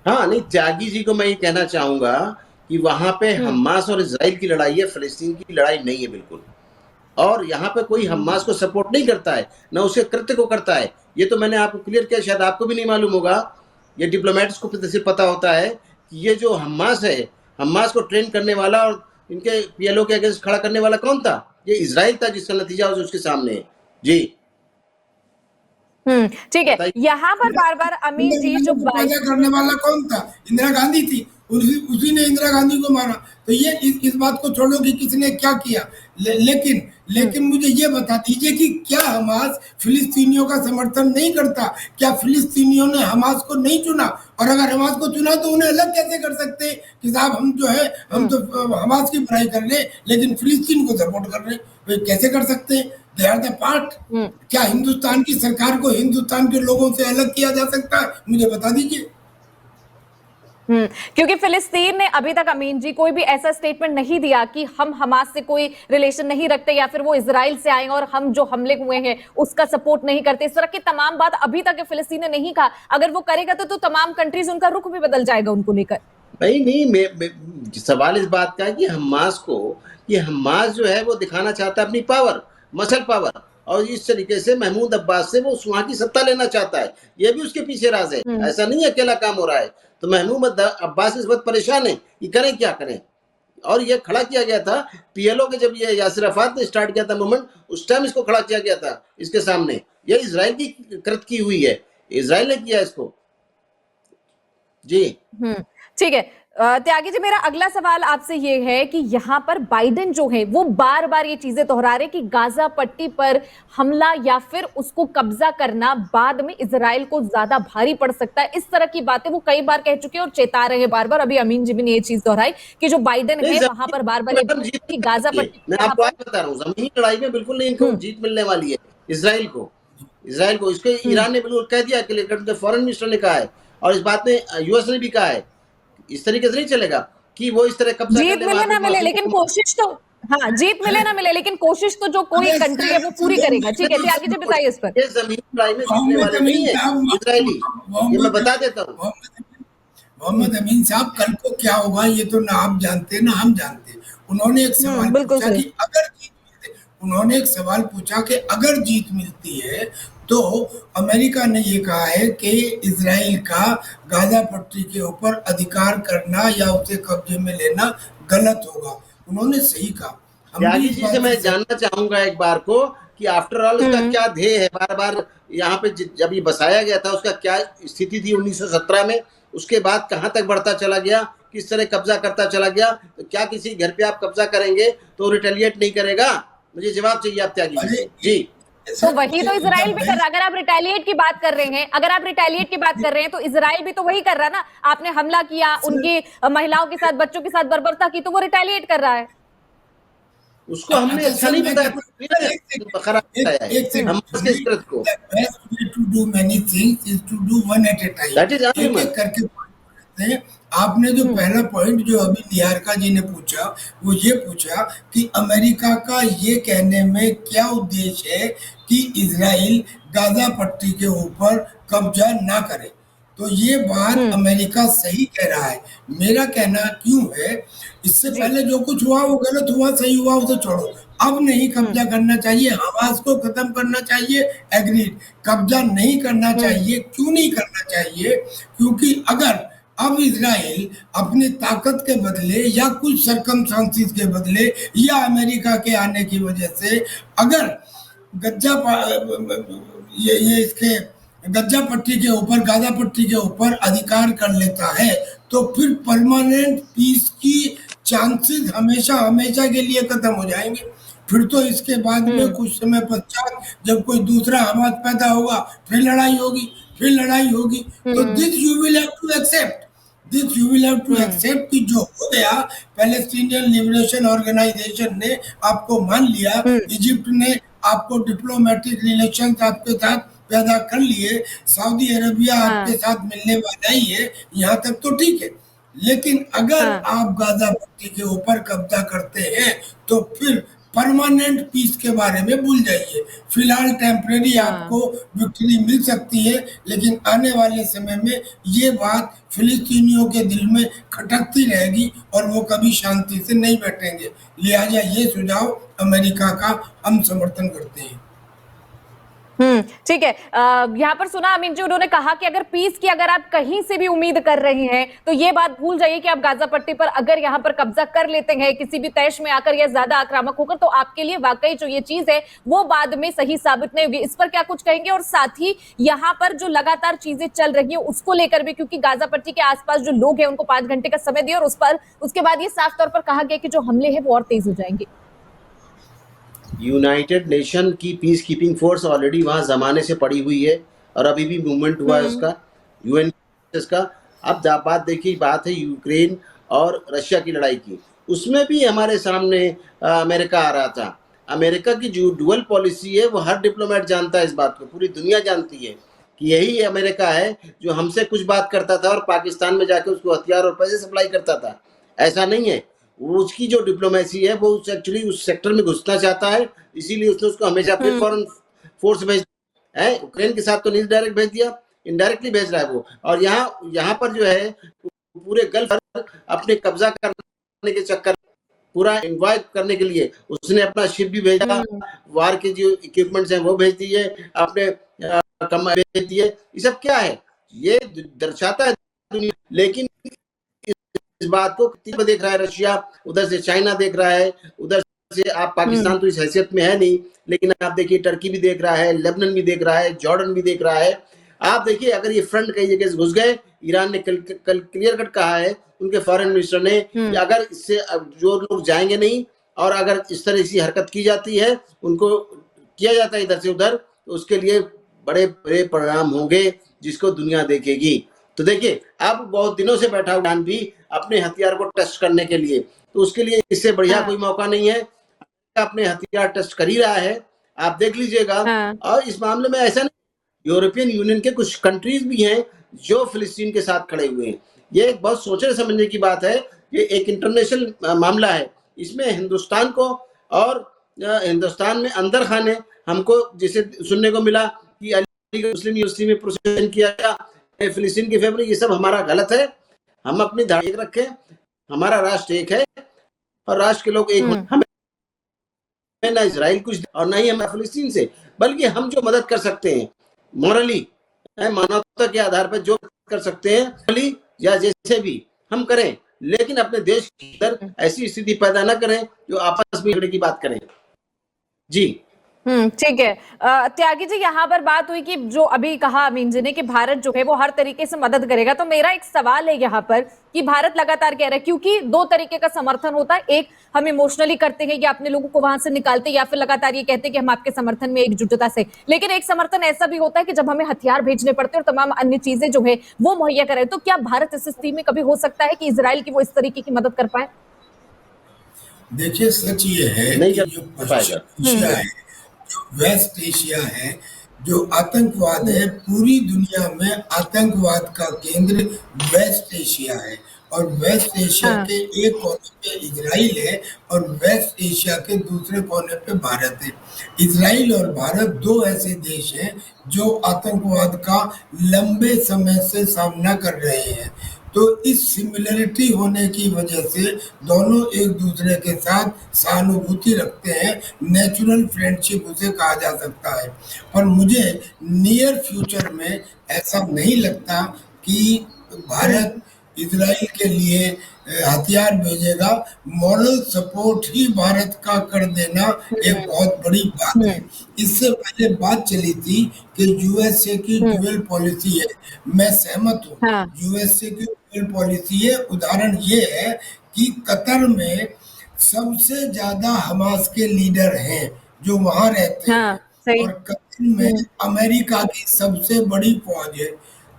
हाँ, नहीं, त्यागी जी को मैं ये कहना चाहूँगा कि वहाँ पे हुँ, हमास और इज़राइल की लड़ाई है, फ़िलिस्तीन की लड़ाई नहीं है बिल्कुल। और यहाँ पे कोई हमास को सपोर्ट नहीं करता है, ना उसके कृत्य को करता है। ये तो मैंने आपको क्लियर किया, शायद आपको भी नहीं मालूम होगा। ये डिप्लोमैट्स को तो सिर्फ़ पता होता है कि ये जो हमास है, हमास को ट्रेन करने वाला और इनके पीएलओ के अगेंस्ट खड़ा करने वाला कौन था? ये इज़राइल था, जिसका नतीजा आज उसके सामने है। जी, ठीक है। बताइए। यहाँ पर बार-बार अमीन जी इंदिरा जो गांधी को बाइ पैदा करने वाला कौन था? इंदिरा गांधी थी। उसी ने इंदिरा गांधी को मारा। तो ये इस बात को छोड़ो कि किसने क्या किया। लेकिन हुँ, लेकिन मुझे ये बता दीजिए कि क्या हमास फिलिस्तीनियों का समर्थन नहीं करता? क्या फिलिस्तीनियों ने हमास को नहीं चुना? और अगर हमास को चुना तो उन्हें अलग कैसे कर सकते हैं कि साहब हम जो है हम हुँ, तो हमास की बुराई कर रहे हैं लेकिन फिलिस्तीन को सपोर्ट कर रहे हैं। वे कैसे कर सकते हैं? They are the part. हुँ। क्या हिंदुस्तान की सरकार को हिंदुस्तान के लोगों से अलग किया जा सकता है? मुझे बता दीजिए। हुँ, क्योंकि फ़िलिस्तीन ने अभी तक अमीन जी कोई भी ऐसा स्टेटमेंट नहीं दिया कि हम हमास से कोई रिलेशन नहीं रखते या फिर वो इज़राइल से आए और हम जो हमले हुए हैं उसका सपोर्ट नहीं करते। इस तरह की तमाम बात अभी तक फ़िलिस्तीन ने नहीं कहा। अगर वो करेगा तो तमाम कंट्रीज़ उनका रुख भी बदल जाएगा उनको लेकर। नहीं, नहीं, मैं सवाल इस बात का है कि हमास जो है वो दिखाना चाहता है अपनी पावर, मसल पावर, और इस तरीके से महमूद अब्बास से वो वहाँ की सत्ता लेना चाहता है। ये भी उसके पीछे राज़ है। हुँ, ऐसा नहीं है अकेला काम हो रहा है। तो महमूद अब्बास इस वक़्त परेशान है कि करें क्या करें? और ये खड़ा किया गया था पीएलओ के, जब ये यासिर अराफात ने स्टार्ट किया था मूवमेंट, उस टाइम इसको खड़ा किया गया था इसके सामने। ये इज़राइल की कृत की हुई है। इज़राइल ने किया इसको। जी। हुँ, ठीक है। त्यागी जी मेरा अगला सवाल आपसे ये है कि यहाँ पर बाइडेन जो है वो बार-बार ये चीज़ें दोहरा रहे हैं कि गाज़ा पट्टी पर हमला या फिर उसको कब्ज़ा करना बाद में इज़राइल को ज़्यादा भारी पड़ सकता है। इस तरह की बातें वो कई बार कह चुके हैं और चेता रहे हैं बार-बार। अभी अमीन जी भी ने ये चीज़ दोहराई कि जो बाइडेन नहीं, है वहाँ पर बार-बार ज़मीनी ये मैडम जीत नहीं कि गाज़ा सकती है। पट्टी मैं यहाँ आपको आज पर बता रहा हूँ, ज़मीनी लड़ाई में बिल्कुल नहीं इनको हुँ, जीत मिलने वाली है, इज़राइल को। इज़राइल को इसके हुँ। ईरान ने बिल्कुल कह दिया, क्लियर कट, उनके फॉरेन मिनिस्टर ने कहा है, और इस बात में यूएस ने भी कहा है। इस तरीके से नहीं चलेगा कि वो इस तरह कब्ज़ा कर जीत ले मिले वहाँ पे ना मिले मासूमों लेकिन को। कोशिश तो हाँ, जीत मिले अरे ना मिले लेकिन कोशिश तो जो कोई अरे कंट्री है वो पूरी सुनो करेगा। ठीक है, मेरी त्यागी जी सुनो बताइए इस पर। ये ज़मीनी लड़ाई में जीतने मोहम्मद वाले नहीं अमीन है साहब इज़राइली, ये मैं मोहम्मद बता देता हूँ। हुँ, मोहम्मद अमीन साहब कल को क्या होगा ये तो ना आप जानते ना हम जानते। उन्होंने एक सवाल बिल्कुल पूछा सही। कि अगर जीत मिलती उन्होंने एक सवाल पूछा कि अगर जीत मिलती है तो अमेरिका ने ये कहा है कि इज़राइल का गाज़ा पट्टी के ऊपर अधिकार करना या उसे कब्जे में लेना गलत होगा। उन्होंने सही कहा। हम भी त्यागी इस जी से बात मैं से जानना चाहूँगा एक बार को कि आफ्टर ऑल उसका हुँ, क्या ध्येय है? बार-बार यहाँ पे जब ये बसाया गया था, उसका क्या स्थिति थी 1917 में? उसके बाद कहाँ तक बढ़ता चला गया? किस तरह कब्ज़ा करता चला गया? तो क्या किसी घर पे आप कब्ज़ा करेंगे तो रिटेलिएट नहीं करेगा? मुझे जवाब चाहिए आप त्यागी जी अरे से। जी। तो सर वही तो इज़राइल जब भी कर रहा है। अगर आप रिटेलिएट की बात कर रहे हैं तो इज़राइल भी तो वही कर रहा है ना। आपने हमला किया, सर उनकी महिलाओं के साथ, बच्चों के साथ बर्बरता की तो वो रिटेलिएट कर रहा है। उसको हमने अच्छा अच्छा सर नहीं मैं बताया, कहता कुछ हूँ क्लियर सर है, एक खराब सेकंड बताया है एक हुँ, हमास के सेकंड इस कृत्य को। The best way to do many things is to do one at a that is time एक आर्गुमेंट। एक करके पढ़ते हैं। आपने जो हुँ, पहला पॉइंट जो अभी निहारिका जी ने पूछा वो ये पूछा कि अमेरिका का ये कहने में क्या उद्देश्य है कि इजराइल गाजा पट्टी के ऊपर कब्जा ना करे। तो ये बात हुँ, अमेरिका सही कह रहा है। मेरा कहना क्यों है इससे जी, पहले जो कुछ हुआ वो गलत हुआ सही हुआ उसे छोड़ो। अब नहीं हुँ, कब्जा करना चाहिए हमास को खत्म करना चाहिए। एग्रीड। कब्जा नहीं करना हुँ, चाहिए क्यों नहीं करना चाहिए क्योंकि अगर अब इजराइल अपनी ताकत के बदले या कुछ सरकमस्टांसिस के बदले या अमेरिका के आने की वजह से अगर गज्जा ये इसके गज्जा पट्टी के ऊपर गाजा पट्टी के ऊपर अधिकार कर लेता है तो फिर परमानेंट पीस की चांसेस हमेशा हमेशा के लिए खत्म हो जाएंगे। फिर तो इसके बाद में हुँ, कुछ समय पश्चात जब कोई दूसरा हमास पैदा होगा फिर लड़ाई होगी। तो हुँ, this you will have to accept this you will have to hmm, accept कि जो हो गया पैलेस्टीनियन लिबरेशन ऑर्गेनाइजेशन ने आपको मान लिया। हुँ, इजिप्ट ने आपको डिप्लोमेटिक रिलेशंस आपके साथ पैदा कर लिए। सऊदी अरबिया हाँ, आपके साथ मिलने वाला ही है। यहाँ तक तो ठीक है। लेकिन अगर हाँ, आप गाजा पट्टी के ऊपर कब्जा करते हैं तो फिर परमानेंट पीस के बारे में भूल जाइए। फिलहाल टेम्परेरी आपको विक्ट्री मिल सकती है, लेकिन आने वाले समय में ये बात फिलिस्तीनियों के दिल में खटकती रहेगी और वो कभी शांति से नहीं बैठेंगे। लिहाजा ये सुझाव अमेरिका का हम समर्थन करते हैं। ठीक है। यहाँ पर सुना अमीन जी, उन्होंने कहा कि अगर पीस की अगर आप कहीं से भी उम्मीद कर रहे हैं तो ये बात भूल जाइए कि आप गाजा पट्टी पर अगर यहाँ पर कब्जा कर लेते हैं किसी भी तैश में आकर या ज्यादा आक्रामक होकर, तो आपके लिए वाकई जो ये चीज है वो बाद में सही साबित नहीं होगी। इस पर क्या कुछ कहेंगे? और साथ ही यहाँ पर जो लगातार चीजें चल रही है उसको लेकर भी, क्योंकि गाजा पट्टी के आसपास जो लोग हैं उनको 5 घंटे का समय दिया और उसके बाद ये साफ तौर पर कहा गया कि जो हमले हैं वो और तेज हो जाएंगे। यूनाइटेड नेशन की पीस कीपिंग फोर्स ऑलरेडी वहां जमाने से पड़ी हुई है और अभी भी मूवमेंट हुआ है उसका, यूएन का। अब बात देखिए, बात है यूक्रेन और रशिया की लड़ाई की, उसमें भी हमारे सामने अमेरिका आ रहा था। अमेरिका की जो डुअल पॉलिसी है वो हर डिप्लोमेट जानता है, इस बात को पूरी दुनिया जानती है कि यही अमेरिका है जो हमसे कुछ बात करता था और पाकिस्तान में जाके उसको हथियार और पैसे सप्लाई करता था। ऐसा नहीं है, वो उसकी जो डिप्लोमेसी है वो एक्चुअली उस सेक्टर में घुसना चाहता है, इसीलिए उसने उसको हमेशा फिर फॉरेन फोर्स भेज है। यूक्रेन के साथ तो नहीं डायरेक्ट भेज दिया, इनडायरेक्टली भेज रहा है वो। और यहाँ पर जो है पूरे गल्फ अपने कब्जा करने के चक्कर, पूरा इन्वाइव करने के लिए उसने अपना शिप भी भेजा, वार के जो इक्विपमेंट्स हैं वो भेज दिए, अपने भेज दिए। ये सब क्या है? ये दर्शाता है दुनिया, लेकिन इस बात को देख रहा है रशिया, उधर से चाइना देख रहा है, उधर से आप पाकिस्तान तो इस हैसियत में है नहीं, लेकिन आप देखिए टर्की भी देख रहा है, लेबनान भी देख रहा है, जॉर्डन भी देख रहा है। आप देखिए अगर ये फ्रंट कई जगह से घुस गए, ईरान ने कल क्लियर कट कहा है उनके फॉरेन मिनिस्टर ने कि अगर इससे जो लोग जाएंगे नहीं और अगर इस तरह की हरकत की जाती है, उनको किया जाता है इधर से उधर, तो उसके लिए बड़े बड़े परिणाम होंगे जिसको दुनिया देखेगी। तो देखिए अब बहुत दिनों से बैठा हुआ भी अपने हथियार को टेस्ट करने के लिए, तो उसके लिए इससे बढ़िया कोई मौका नहीं है। अपने हथियार टेस्ट कर ही रहा है, आप देख लीजिएगा। और इस मामले में ऐसा नहीं, यूरोपियन यूनियन के कुछ कंट्रीज भी हैं जो फिलिस्तीन के साथ खड़े हुए हैं। ये एक बहुत सोचने समझने की बात है, ये एक इंटरनेशनल मामला है। इसमें हिंदुस्तान को और हिंदुस्तान में अंदर खाने हमको जिसे सुनने को मिला कि अलीगढ़ मुस्लिम यूनिवर्सिटी में प्रोसेशन किया गया फिलिस्तीन के फेवर, ये सब हमारा गलत है। हम अपनी धारा एक रखें, हमारा राष्ट्र एक है और राष्ट्र के लोग एक, हमें ना इजराइल कुछ और ना ही हम फिलिस्तीन से, बल्कि हम जो मदद कर सकते हैं मॉरली, मानवता के आधार पर जो कर सकते हैं मॉरली या जैसे भी हम करें, लेकिन अपने देश के अंदर ऐसी स्थिति पैदा ना करें जो आपस में झगड़े की बात करें। जी ठीक है। त्यागी जी, यहाँ पर बात हुई कि जो अभी कहा अमीन जी ने कि भारत जो है वो हर तरीके से मदद करेगा, तो मेरा एक सवाल है यहाँ पर कि भारत लगातार कह रहा है, क्योंकि 2 तरीके का समर्थन होता है, एक हम इमोशनली करते हैं कि अपने लोगों को वहां से निकालते, या फिर लगातार ये कहते हैं कि हम आपके समर्थन में एकजुटता से, लेकिन एक समर्थन ऐसा भी होता है कि जब हमें हथियार भेजने पड़ते हैं और तमाम अन्य चीजें जो है वो मुहैया कराए, तो क्या भारत इस स्थिति में कभी हो सकता है कि इसराइल की वो इस तरीके की मदद कर पाए? देखिए सच ये है नहीं कि कर जो पाएगा। पश्चिम एशिया है, जो वेस्ट एशिया है, जो आतंकवाद है, पूरी दुनिया में आतंकवाद का केंद्र वेस्ट एशिया है। और वेस्ट एशिया के एक कोने पे इजराइल है और वेस्ट एशिया के दूसरे कोने पे भारत है। इजराइल और भारत 2 ऐसे देश हैं जो आतंकवाद का लंबे समय से सामना कर रहे हैं। तो इस सिमिलरिटी होने की वजह से दोनों एक दूसरे के साथ सहानुभूति रखते हैं, नेचुरल फ्रेंडशिप उसे कहा जा सकता है। पर मुझे नियर फ्यूचर में ऐसा नहीं लगता कि भारत इजराइल के लिए हथियार भेजेगा। मॉरल सपोर्ट ही भारत का कर देना एक बहुत बड़ी बात है। इससे पहले बात चली थी कि यूएसए की ड्यूअल पॉलिसी है, मैं सहमत हूँ। यूएसए की ड्यूअल पॉलिसी है। उदाहरण ये है कि कतर में सबसे ज्यादा हमास के लीडर हैं जो वहां रहते हैं, और कतर में अमेरिका की सबसे बड़ी फौज है।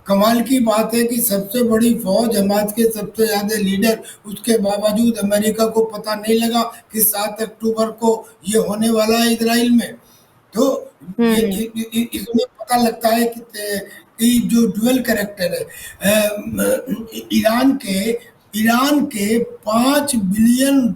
कमाल की बात है कि सबसे बड़ी फौज, हमास के सबसे ज्यादा लीडर, उसके बावजूद अमेरिका को पता नहीं लगा कि 7 अक्टूबर को ये होने वाला है इजराइल में। तो इसमें पता लगता है कि जो डुअल कैरेक्टर है, ईरान के $5 बिलियन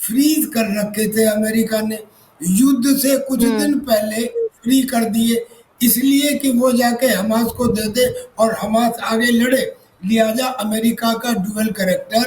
फ्रीज कर रखे थे अमेरिका ने, युद्ध से कुछ दिन पहले फ्री कर दिए, इसलिए कि वो जाके हमास को दे दे और हमास आगे लड़े। लिहाजा अमेरिका का डुअल कैरेक्टर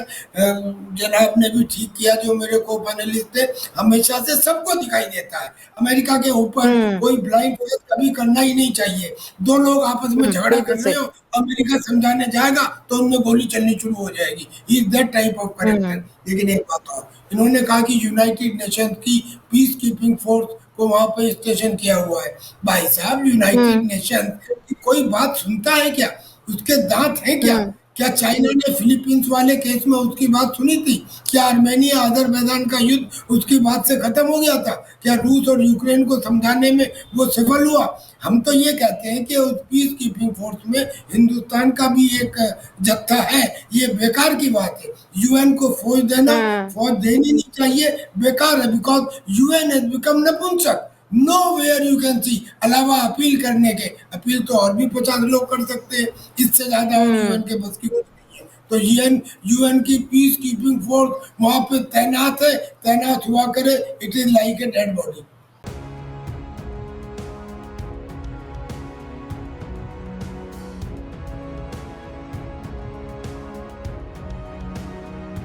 जनाब ने भी ठीक किया, जो मेरे को पैनलिस्ट थे, हमेशा से सबको दिखाई देता है। अमेरिका के ऊपर कोई ब्लाइंड फेस कभी करना ही नहीं चाहिए। दो लोग आपस में झगड़ा कर रहे हो, अमेरिका समझाने जाएगा तो उनमें गोली चलनी शुरू हो जाएगी। Is that type of character. लेकिन एक बात और, इन्होंने कहा कि यूनाइटेड नेशन की पीस कीपिंग फोर्स को वहां पे स्टेशन किया हुआ है। भाई साहब, यूनाइटेड नेशन की कोई बात सुनता है क्या? उसके दांत हैं क्या? क्या चाइना ने फिलीपींस वाले केस में उसकी बात सुनी थी? क्या आर्मेनिया अजरबैजान का युद्ध उसकी बात से खत्म हो गया था? क्या रूस और यूक्रेन को समझाने में वो सफल हुआ? हम तो ये कहते हैं कि उस पीस कीपिंग फोर्स में हिंदुस्तान का भी एक जत्था है। ये बेकार की बात है। यूएन को फौज देना, फौज देनी नहीं चाहिए, बेकार है। बिकॉज यूएन हैज बिकम नपुंसक। Nowhere you can see, अलावा अपील करने के, अपील तो और भी 50 लोग कर सकते हैं, इससे ज्यादा यूएन के बस की बात नहीं है। तो यूएन की पीस कीपिंग फोर्स वहां पे तैनात है, तैनात हुआ करे। It is like a dead body.